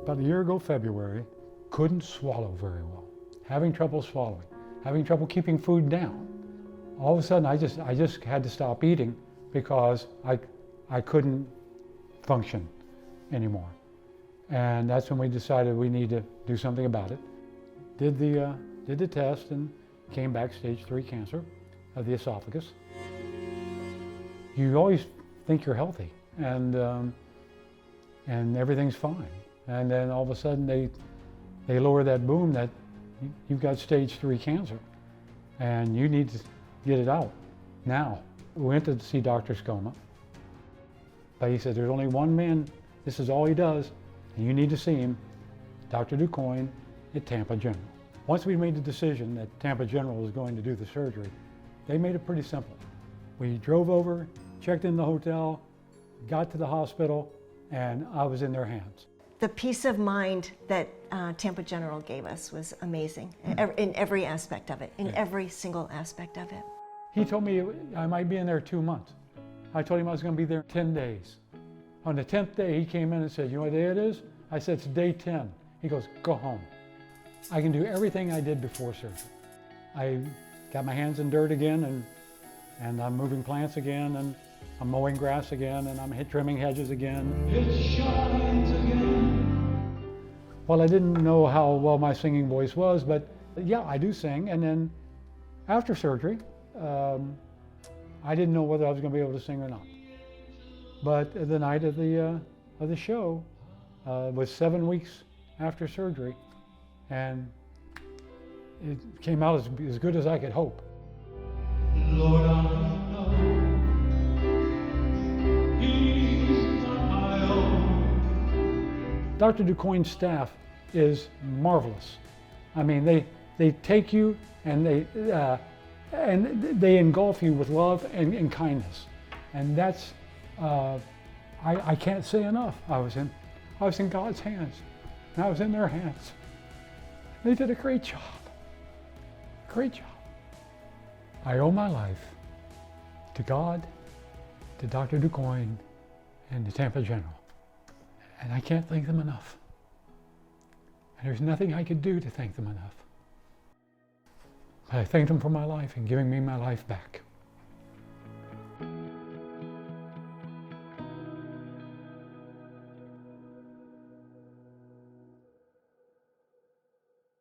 About a year ago, February, couldn't swallow very well, having trouble swallowing, having trouble keeping food down. All of a sudden, I just had to stop eating because I couldn't function anymore. And that's when we decided we need to do something about it. Did the test and came back stage 3 cancer of the esophagus. You always think you're healthy and everything's fine. And then all of a sudden they lower that boom that you've got stage 3 cancer and you need to get it out now. We went to see Dr. Scoma, but he said there's only one man, this is all he does, and you need to see him, Dr. DuCoin at Tampa General. Once we made the decision that Tampa General was going to do the surgery, they made it pretty simple. We drove over, checked in the hotel, got to the hospital, and I was in their hands. The peace of mind that Tampa General gave us was amazing in every aspect of it, in every single aspect of it. He told me I might be in there 2 months. I told him I was going to be there 10 days. On the 10th day, he came in and said, "You know what day it is?" I said, "It's day 10. He goes, "Go home." I can do everything I did before surgery. I got my hands in dirt again, and I'm moving plants again, and I'm mowing grass again, and I'm trimming hedges again. It shines again. Well, I didn't know how well my singing voice was, but yeah, I do sing. And then after surgery, I didn't know whether I was going to be able to sing or not. But the night of the show was 7 weeks after surgery, and it came out as good as I could hope. Lord, I know He's not my own. Dr. DuCoin's staff is marvelous. I mean, they take you and they engulf you with love and kindness, and that's I can't say enough. I was in God's hands, and I was in their hands. They did a great job. Great job. I owe my life to God, to Dr. DuCoin, and to Tampa General. And I can't thank them enough. And there's nothing I could do to thank them enough. But I thank them for my life and giving me my life back.